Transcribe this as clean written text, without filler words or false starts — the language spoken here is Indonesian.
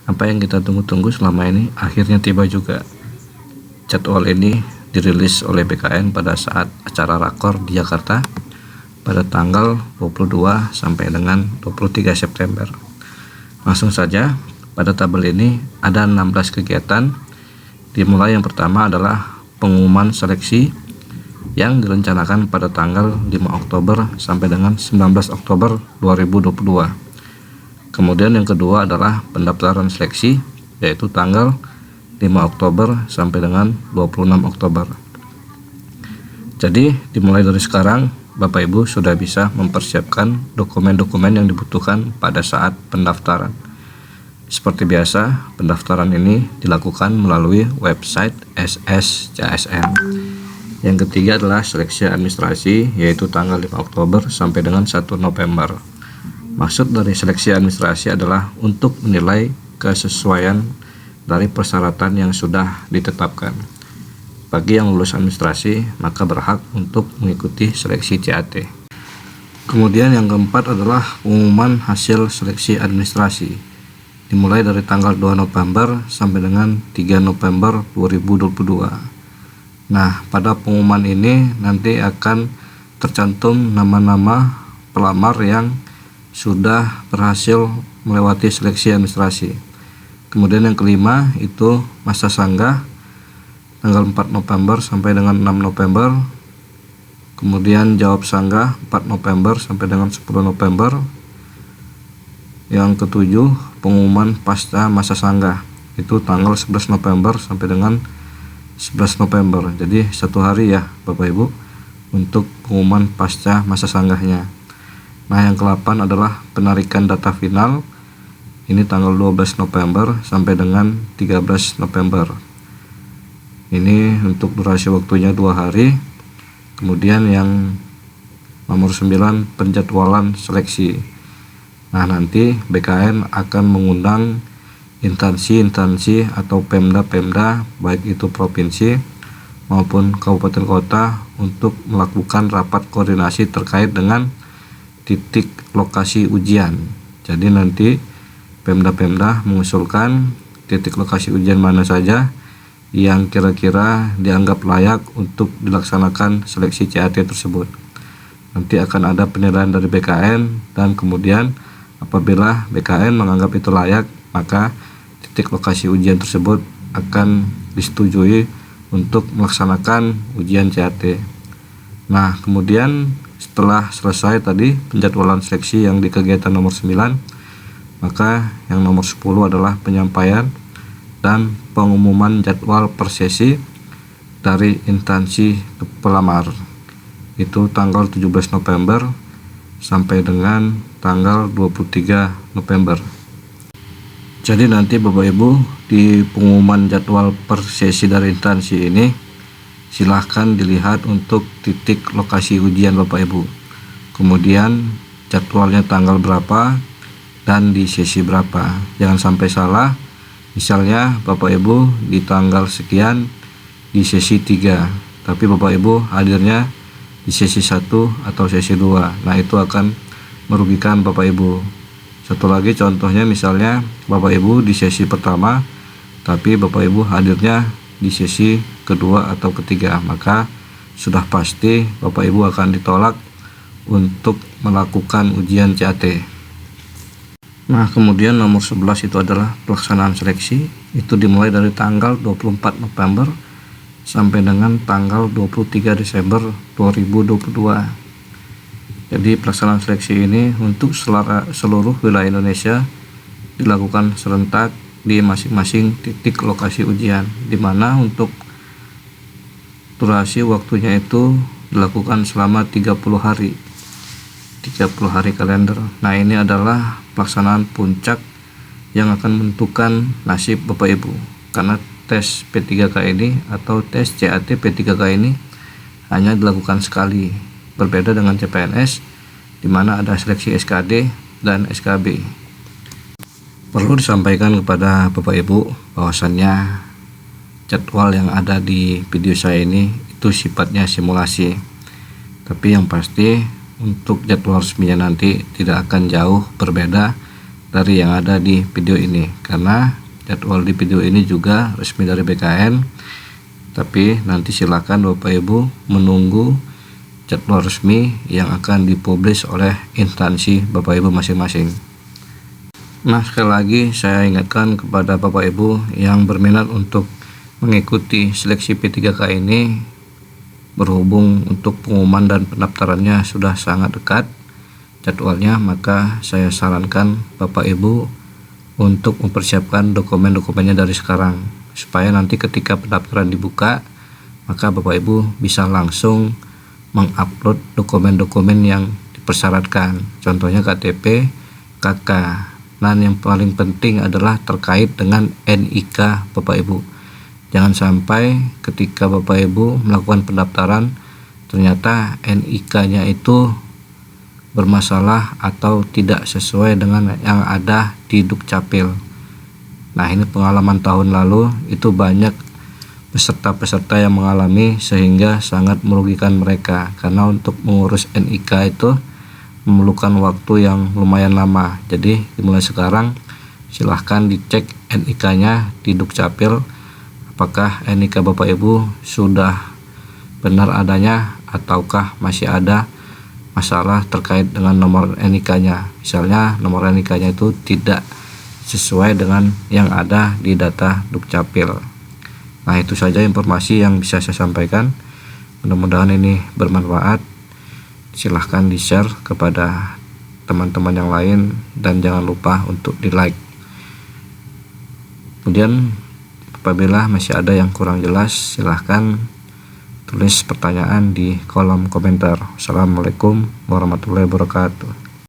Apa yang kita tunggu-tunggu selama ini akhirnya tiba juga. Jadwal ini dirilis oleh BKN pada saat acara Rakor di Jakarta pada tanggal 22 sampai dengan 23 September. Langsung saja, pada tabel ini ada 16 kegiatan. Dimulai yang pertama adalah pengumuman seleksi yang direncanakan pada tanggal 5 Oktober sampai dengan 19 Oktober 2022. Kemudian yang kedua adalah pendaftaran seleksi, yaitu tanggal 5 Oktober sampai dengan 26 Oktober. Jadi dimulai dari sekarang Bapak Ibu sudah bisa mempersiapkan dokumen-dokumen yang dibutuhkan pada saat pendaftaran. Seperti biasa, pendaftaran ini dilakukan melalui website SSCASN. Yang ketiga adalah seleksi administrasi, yaitu tanggal 5 Oktober sampai dengan 1 November. Maksud dari seleksi administrasi adalah untuk menilai kesesuaian dari persyaratan yang sudah ditetapkan. Bagi yang lulus administrasi, maka berhak untuk mengikuti seleksi CAT. Kemudian yang keempat adalah pengumuman hasil seleksi administrasi. Dimulai dari tanggal 2 November sampai dengan 3 November 2022. Nah, pada pengumuman ini nanti akan tercantum nama-nama pelamar yang sudah berhasil melewati seleksi administrasi. Kemudian yang kelima itu masa sanggah tanggal 4 November sampai dengan 6 November. Kemudian jawab sanggah 4 November sampai dengan 10 November. Yang ketujuh, pengumuman pasca masa sanggah itu tanggal 11 November sampai dengan 11 November. Jadi satu hari ya Bapak Ibu untuk pengumuman pasca masa sanggahnya. Nah, yang ke-8 adalah penarikan data final. Ini tanggal 12 November sampai dengan 13 November. Ini untuk durasi waktunya 2 hari. Kemudian yang nomor 9, penjadwalan seleksi. Nah, nanti BKN akan mengundang instansi-instansi atau Pemda-Pemda baik itu provinsi maupun kabupaten kota untuk melakukan rapat koordinasi terkait dengan titik lokasi ujian. Jadi nanti Pemda-Pemda mengusulkan titik lokasi ujian mana saja yang kira-kira dianggap layak untuk dilaksanakan seleksi CAT tersebut. Nanti akan ada penilaian dari BKN dan kemudian apabila BKN menganggap itu layak, maka titik lokasi ujian tersebut akan disetujui untuk melaksanakan ujian CAT. Nah, kemudian setelah selesai tadi penjadwalan seleksi yang di kegiatan nomor 9, maka yang nomor 10 adalah penyampaian dan pengumuman jadwal per sesi dari instansi pelamar. Itu tanggal 17 November sampai dengan tanggal 23 November. Jadi nanti Bapak Ibu di pengumuman jadwal per sesi dari instansi ini silahkan dilihat untuk titik lokasi ujian Bapak Ibu. Kemudian jadwalnya tanggal berapa dan di sesi berapa. Jangan sampai salah. Misalnya Bapak Ibu di tanggal sekian di sesi 3, tapi Bapak Ibu hadirnya di sesi 1 atau sesi 2. Nah, itu akan merugikan Bapak Ibu. Satu lagi contohnya, misalnya Bapak Ibu di sesi pertama tapi Bapak Ibu hadirnya di sesi kedua atau ketiga, maka sudah pasti Bapak Ibu akan ditolak untuk melakukan ujian CAT. Nah, kemudian nomor 11 itu adalah pelaksanaan seleksi. Itu dimulai dari tanggal 24 November sampai dengan tanggal 23 Desember 2022. Jadi pelaksanaan seleksi ini untuk seluruh wilayah Indonesia dilakukan serentak di masing-masing titik lokasi ujian, di mana untuk durasi waktunya itu dilakukan selama 30 hari kalender. Nah, ini adalah pelaksanaan puncak yang akan menentukan nasib Bapak Ibu, karena tes P3K ini atau tes CAT P3K ini hanya dilakukan sekali, berbeda dengan CPNS di mana ada seleksi SKD dan SKB. Perlu disampaikan kepada Bapak Ibu bahwasannya jadwal yang ada di video saya ini itu sifatnya simulasi, tapi yang pasti untuk jadwal resminya nanti tidak akan jauh berbeda dari yang ada di video ini, karena jadwal di video ini juga resmi dari BKN, tapi nanti silakan Bapak Ibu menunggu jadwal resmi yang akan dipublish oleh instansi Bapak Ibu masing-masing. Nah, sekali lagi saya ingatkan kepada Bapak Ibu yang berminat untuk mengikuti seleksi P3K ini, berhubung untuk pengumuman dan pendaftarannya sudah sangat dekat jadwalnya, maka saya sarankan Bapak Ibu untuk mempersiapkan dokumen-dokumennya dari sekarang, supaya nanti ketika pendaftaran dibuka, maka Bapak Ibu bisa langsung mengupload dokumen-dokumen yang dipersyaratkan, contohnya KTP, KK. Dan yang paling penting adalah terkait dengan NIK Bapak Ibu. Jangan sampai ketika Bapak Ibu melakukan pendaftaran ternyata NIK-nya itu bermasalah atau tidak sesuai dengan yang ada di Dukcapil. Nah, ini pengalaman tahun lalu itu banyak peserta-peserta yang mengalami, sehingga sangat merugikan mereka, karena untuk mengurus NIK itu memerlukan waktu yang lumayan lama. Jadi dimulai sekarang silahkan dicek NIK-nya di Dukcapil, apakah NIK Bapak Ibu sudah benar adanya ataukah masih ada masalah terkait dengan nomor NIK-nya. Misalnya nomor NIK-nya itu tidak sesuai dengan yang ada di data Dukcapil. Nah, itu saja informasi yang bisa saya sampaikan. Mudah-mudahan ini bermanfaat. Silahkan di-share kepada teman-teman yang lain dan jangan lupa untuk di-like. Kemudian apabila masih ada yang kurang jelas, silahkan tulis pertanyaan di kolom komentar. Assalamualaikum warahmatullahi wabarakatuh.